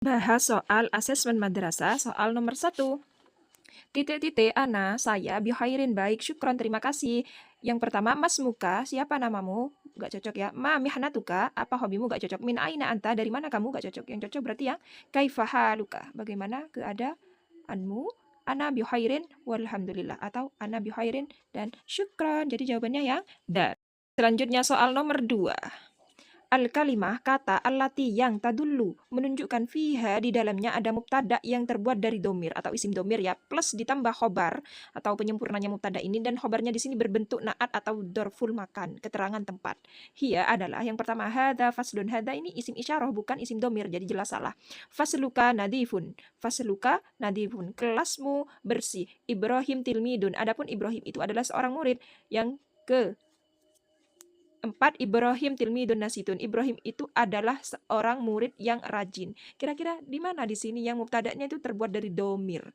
Bahas soal asesmen madrasah, soal nomor 1. Titik-titik, ana, saya, bihairin, baik, syukron, terima kasih. Yang pertama, mas muka, siapa namamu? Gak cocok ya. Ma mihnatuka, apa hobimu? Gak cocok. Min aina anta, dari mana kamu? Gak cocok. Yang cocok berarti yang kaifahaluka, bagaimana keadaanmu? Ana bihairin, walhamdulillah. Atau ana bihairin dan syukron. Jadi jawabannya yang dan. Selanjutnya soal nomor 2. Al-kalimah, kata, allati yang tadullu, menunjukkan fiha di dalamnya ada mubtada yang terbuat dari domir atau isim domir ya, plus ditambah khobar atau penyempurnanya mubtada ini, dan khobarnya di sini berbentuk naat atau dorful makan, keterangan tempat. Hiya adalah yang pertama, hada faslun, hada ini isim isyarah bukan isim domir, jadi jelas salah. Fasluka nadifun, kelasmu bersih. Ibrahim tilmidun, adapun Ibrahim itu adalah seorang murid. Yang ke 4, Ibrahim tilmidun nasitun. Ibrahim itu adalah seorang murid yang rajin. Kira-kira di mana di sini yang mubtada'nya itu terbuat dari domir?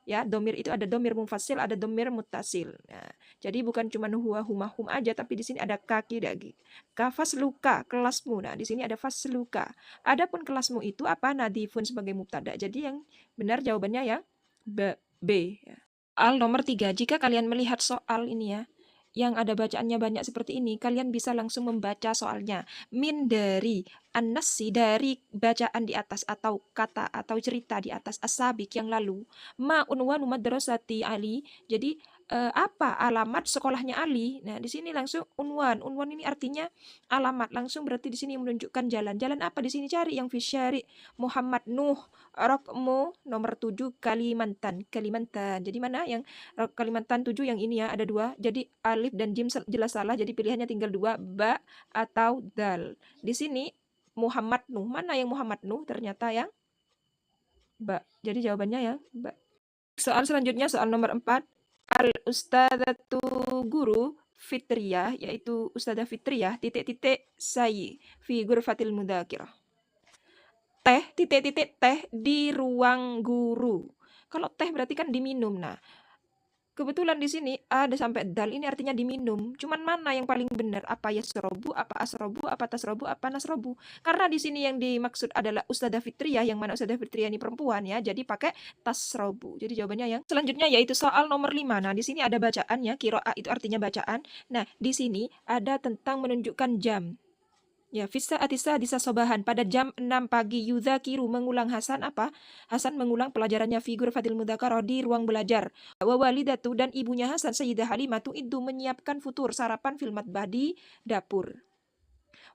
Ya, domir itu ada domir munfasil, ada domir muttasil. Nah, jadi bukan cuma huwa huma hum aja, tapi di sini ada kaki dagi. Fasluka, kelasmu. Nah, di sini ada fasluka. Adapun kelasmu itu apa? Nadifun sebagai mubtada. Jadi yang benar jawabannya yang B. Ya. Soal nomor 3. Jika kalian melihat soal ini ya, yang ada bacaannya banyak seperti ini, kalian bisa langsung membaca soalnya. Min dari an-nassi, dari bacaan di atas atau kata atau cerita di atas as-sabiq yang lalu. Ma unwanu madrasati Ali. Jadi apa alamat sekolahnya Ali? Nah, di sini langsung unwan. Unwan ini artinya alamat. Langsung berarti di sini menunjukkan jalan. Jalan apa di sini? Cari yang fisyari Muhammad Nuh. Rokmu nomor 7 Kalimantan. Kalimantan. Jadi mana yang Kalimantan 7 yang ini ya, ada 2. Jadi alif dan jim jelas salah, jadi pilihannya tinggal 2, ba atau dal. Di sini Muhammad Nuh. Mana yang Muhammad Nuh? Ternyata yang ba. Jadi jawabannya yang ba. Soal selanjutnya soal nomor 4. Al-ustadzatu guru fitriyah, yaitu Ustadzah Fitriyah, titik-titik sayi, fi ghurfatil mudzakarah. Teh, titik-titik teh di ruang guru. Kalau teh berarti kan diminum. Nah, kebetulan di sini ada sampai dal ini artinya diminum. Cuman mana yang paling benar? Apa yasrobu, apa asrobu, apa tasrobu, apa nasrobu? Karena di sini yang dimaksud adalah Ustadzah Fitriyah, yang mana Ustadzah Fitriyah ini perempuan ya, jadi pakai tasrobu. Jadi jawabannya yang selanjutnya yaitu soal nomor 5. Nah, di sini ada bacaannya, kiroah itu artinya bacaan. Nah, di sini ada tentang menunjukkan jam. Ya, fisa atisa disa sobahan pada jam 6 pagi Yudzakiru mengulang Hasan apa? Hasan mengulang pelajarannya figur Fadil Mudzakarah di ruang belajar. Wa walidatu dan ibunya Hasan Sayyidah Halimatu itu menyiapkan futur sarapan fil matbah di dapur.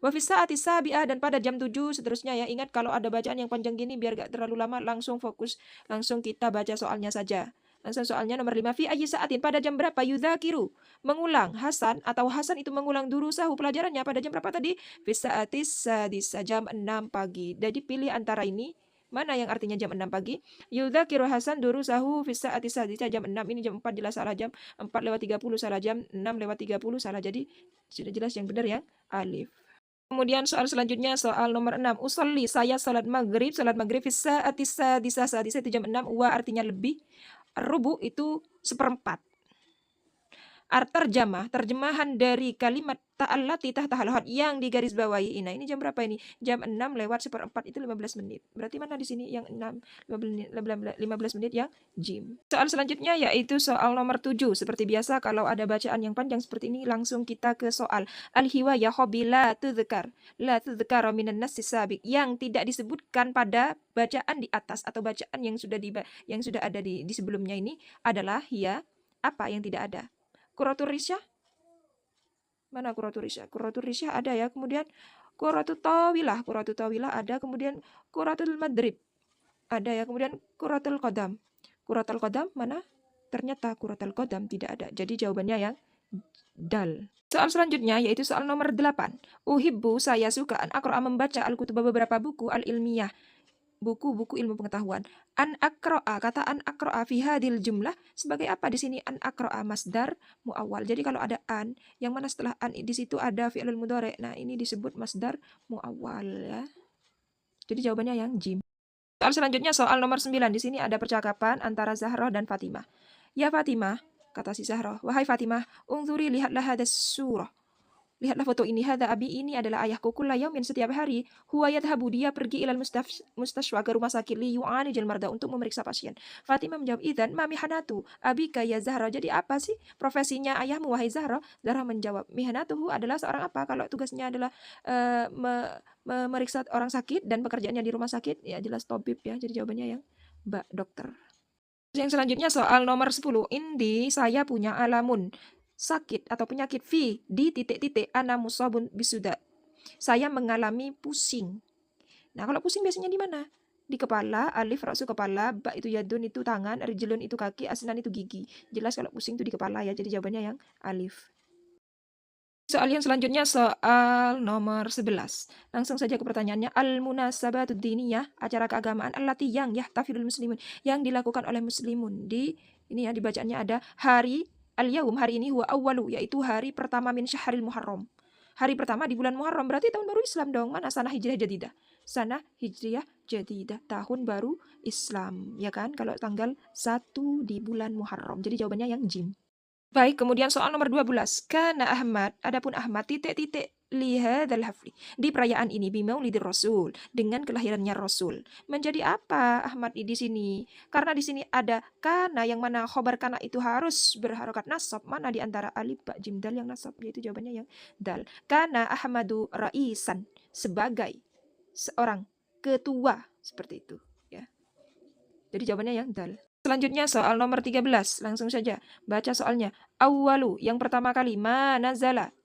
Wa fisa atisa bi'ah dan pada jam 7 seterusnya ya. Ingat kalau ada bacaan yang panjang gini biar gak terlalu lama, langsung fokus, langsung kita baca soalnya saja. Langsung soalnya nomor 5. Fi ayyi sa'atin, pada jam berapa Yudzakiru mengulang Hasan atau Hasan itu mengulang durusahu pelajarannya pada jam berapa tadi? Fi sa'atis sadisa, jam 6 pagi. Jadi pilih antara ini. Mana yang artinya jam 6 pagi? Yudzakiru Hasan durusahu fi sa'atis sadisa, jam 6 ini jam 4 jelas salah, jam 4:30 salah, jam 6:30 salah. Jadi sudah jelas yang benar yang alif. Kemudian soal selanjutnya soal nomor 6. Usolli, saya salat maghrib fi sa'atis sadisa, sadisa itu jam 6, wa artinya lebih. Rubu itu seperempat. Terjemahan dari kalimat ta'allati tahta halahat yang digarisbawahi. Nah, ini jam berapa ini? Jam 6 lewat seperempat itu 15 menit. Berarti mana di sini yang 6 15 menit yang jim. Soal selanjutnya yaitu soal nomor 7. Seperti biasa kalau ada bacaan yang panjang seperti ini langsung kita ke soal. Al-hiwaya hobi la tudzkar. La tudzkar minan nas sabiq, yang tidak disebutkan pada bacaan di atas atau bacaan yang sudah ada di sebelumnya ini adalah hiya apa yang tidak ada. Quratul Risyah. Mana Quratul Risyah? Quratul Risyah ada ya. Kemudian Quratul Tawilah ada. Kemudian Quratul Madrib ada ya. Kemudian Quratul Qadam. Quratul Qadam mana? Ternyata Quratul Qadam tidak ada. Jadi jawabannya yang dal. Soal selanjutnya yaitu soal nomor 8. Uhibbu, saya suka an aqra'a membaca al-kutubah, beberapa buku al-ilmiyah, buku-buku ilmu pengetahuan. An akro'a, kata an akro'a fi hadil jumlah sebagai apa di sini? An akro'a masdar muawwal. Jadi kalau ada an, yang mana setelah an di situ ada fi'lul mudhari'. Nah, ini disebut masdar muawwal ya. Jadi jawabannya yang jim. Soal selanjutnya soal nomor 9. Di sini ada percakapan antara Zahra dan Fatimah. Ya Fatimah, kata si Zahra, wahai Fatimah, unzuri, lihatlah hadas surah. Lihatlah foto ini, hadza abi, ini adalah ayahku, kulla yaumin, setiap hari, huwa yadhhabu, dia pergi ilal mustashfa, ke rumah sakit, li yu'alijal marda, untuk memeriksa pasien. Fatimah menjawab, idzan ma mihanatu abika ya Zahra, jadi apa sih profesinya ayahmu wahai Zahra? Zahra menjawab, mihanatuhu adalah seorang apa? Kalau tugasnya adalah memeriksa orang sakit dan pekerjaannya di rumah sakit, ya jelas tabib ya. Jadi jawabannya yang Mbak, dokter. Yang selanjutnya soal nomor 10. Indi, saya punya alamun sakit atau penyakit fi di titik-titik ana musabun bisuda. Saya mengalami pusing. Nah, kalau pusing biasanya di mana? Di kepala, alif rasu kepala, ba itu yadun itu tangan, rijlun itu kaki, asnan itu gigi. Jelas kalau pusing itu di kepala ya. Jadi jawabannya yang alif. Soal yang selanjutnya soal nomor 11. Langsung saja ke pertanyaannya. Al-munasabatud diniyah, acara keagamaan allati yang yahtafilul muslimun, yang dilakukan oleh muslimun. Ini ya, dibacaannya ada hari al-yaum, hari ini huwa awwalu, yaitu hari pertama min syahril Muharram. Hari pertama di bulan Muharram, berarti tahun baru Islam dong. Mana sana hijriah jadidah? Sana hijriah jadidah, tahun baru Islam, ya kan? Kalau tanggal 1 di bulan Muharram. Jadi jawabannya yang jim. Baik, kemudian soal nomor 12. Kana Ahmad, adapun Ahmad, titik-titik lihadal hafli, di perayaan ini, bimaulidir Rasul, dengan kelahirannya Rasul. Menjadi apa Ahmad di sini? Karena di sini ada kana, yang mana khobar kana itu harus berharokat nasab. Mana di antara alif, ba, jim, dal yang nasab? Yaitu jawabannya yang dal. Kana Ahmadu ra'isan, sebagai seorang ketua, seperti itu ya. Jadi jawabannya yang dal. Selanjutnya soal nomor 13. Langsung saja baca soalnya. Awwalu, yang pertama kali, ma nazala,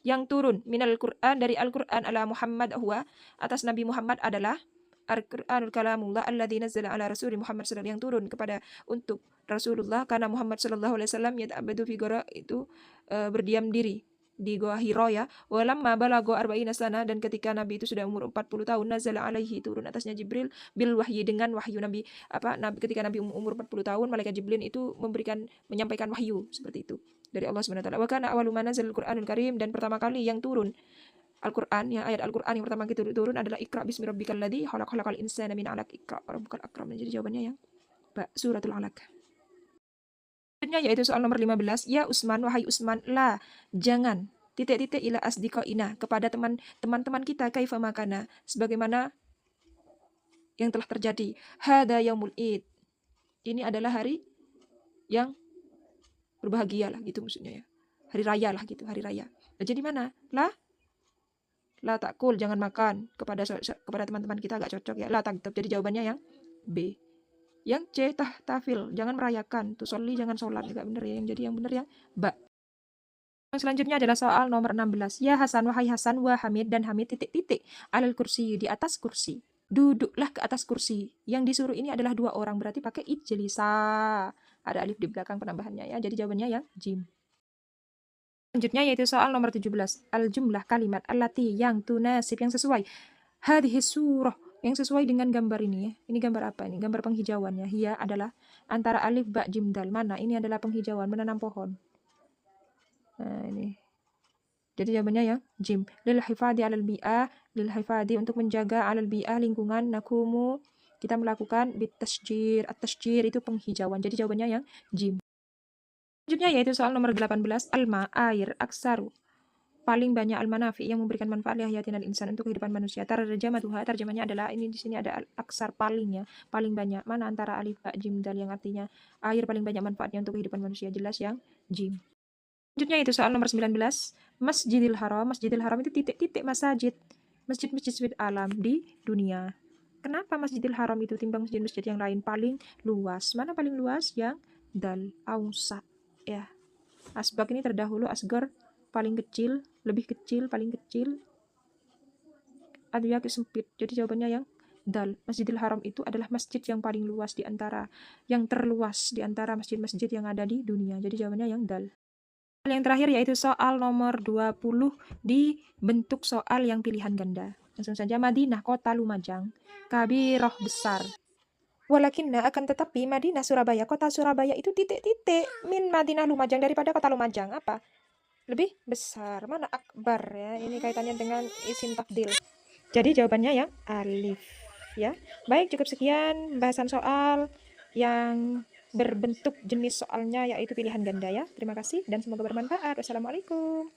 yang turun, minal Qur'an, dari Al-Qur'an, ala Muhammad, huwa, atas Nabi Muhammad adalah Al-Qur'anul kalamullah alladzi nazzala ala Rasuli Muhammad sallallahu, yang turun kepada untuk Rasulullah, karena Muhammad sallallahu alaihi wasallam yata'abbadu fi ghora, itu berdiam diri di Goa Hiro ya. Walamma balago arba'ina sana, dan ketika Nabi itu sudah umur 40 tahun, nazala alaihi, turun atasnya Jibril, bil wahyi, dengan wahyu. Nabi ketika Nabi umur 40 tahun, malaikat Jibril itu menyampaikan wahyu seperti itu dari Allah Subhanahu wa taala. Wa kana awwalu ma nazala al-Qur'anul Karim, dan pertama kali yang turun Al-Qur'an, ya, ayat Al-Qur'an yang pertama kali turun adalah Iqra bismi rabbikal ladzi khalaq, khalaqal insana min 'alaq, Iqra rabbukal akram. Jadi jawabannya yang suratul 'alaq. Yaitu soal nomor 15. Ya Usman, wahai Usman, la, jangan, titik-titik ila asdiqaina, kepada teman-teman kita, kaifa makana, sebagaimana yang telah terjadi. Hada yaumul id, ini adalah hari yang berbahagia lah gitu maksudnya ya. Hari raya lah gitu, hari raya. Nah, jadi mana? La takul, jangan makan, kepada teman-teman kita agak cocok ya. La taktab, jadi jawabannya yang B. Yang C, tahtafil, jangan merayakan. Tusolli, jangan sholat, enggak benar ya. Yang jadi yang benar yang ba. Yang selanjutnya adalah soal nomor 16. Ya Hasan, wahai Hasan, wa Hamid, dan Hamid, titik-titik, alal kursi, di atas kursi. Duduklah ke atas kursi. Yang disuruh ini adalah 2 orang, berarti pakai ijlisa. Ada alif di belakang penambahannya ya. Jadi jawabannya yang jim. Selanjutnya yaitu soal nomor 17. Al-jumlah, kalimat, allati, yang tunasib, yang sesuai. Hadhihi surah, yang sesuai dengan gambar ini ya. Ini gambar apa ini? Gambar penghijauan ya. Hiya adalah antara alif, ba, jim, dal. Mana? Ini adalah penghijauan, menanam pohon. Nah, ini. Jadi jawabannya yang jim. Lil hifadi alal bi'ah, lil hifadi, untuk menjaga alal bi'ah, lingkungan, nakumu, kita melakukan bit tasjir. At-tasjir itu penghijauan. Jadi jawabannya yang jim. Selanjutnya yaitu soal nomor 18. Alma, air, aksaru, paling banyak, al-manafi, yang memberikan manfaat lihayatin al-insan, untuk kehidupan manusia. Tarjamatuha, terjemahnya adalah, ini di sini ada aksar, paling ya, paling banyak. Mana antara alif, ba, jim, dal, yang artinya air paling banyak manfaatnya untuk kehidupan manusia? Jelas yang jim. Selanjutnya itu soal nomor 19. Masjidil Haram, Masjidil Haram itu titik-titik masjid, masjid-masjid alam di dunia. Kenapa Masjidil Haram itu timbang masjid-masjid yang lain paling luas? Mana paling luas? Yang dal, ausat ya. Asbak ini terdahulu, asgar paling kecil, lebih kecil, paling kecil, adiyaki sempit. Jadi jawabannya yang dal. Masjidil Haram itu adalah masjid yang paling luas di antara, yang terluas di antara masjid-masjid yang ada di dunia. Jadi jawabannya yang dal. Yang terakhir yaitu soal nomor 20 di bentuk soal yang pilihan ganda. Langsung saja. Madinah, kota Lumajang, kabiroh, besar. Walakinna, akan tetapi, Madinah, Surabaya, kota Surabaya itu titik-titik min Madinah Lumajang, daripada kota Lumajang. Apa? Lebih besar. Mana akbar ya? Ini kaitannya dengan isim tafdil. Jadi jawabannya yang alif ya. Baik, cukup sekian bahasan soal yang berbentuk jenis soalnya yaitu pilihan ganda ya. Terima kasih dan semoga bermanfaat. Wassalamualaikum.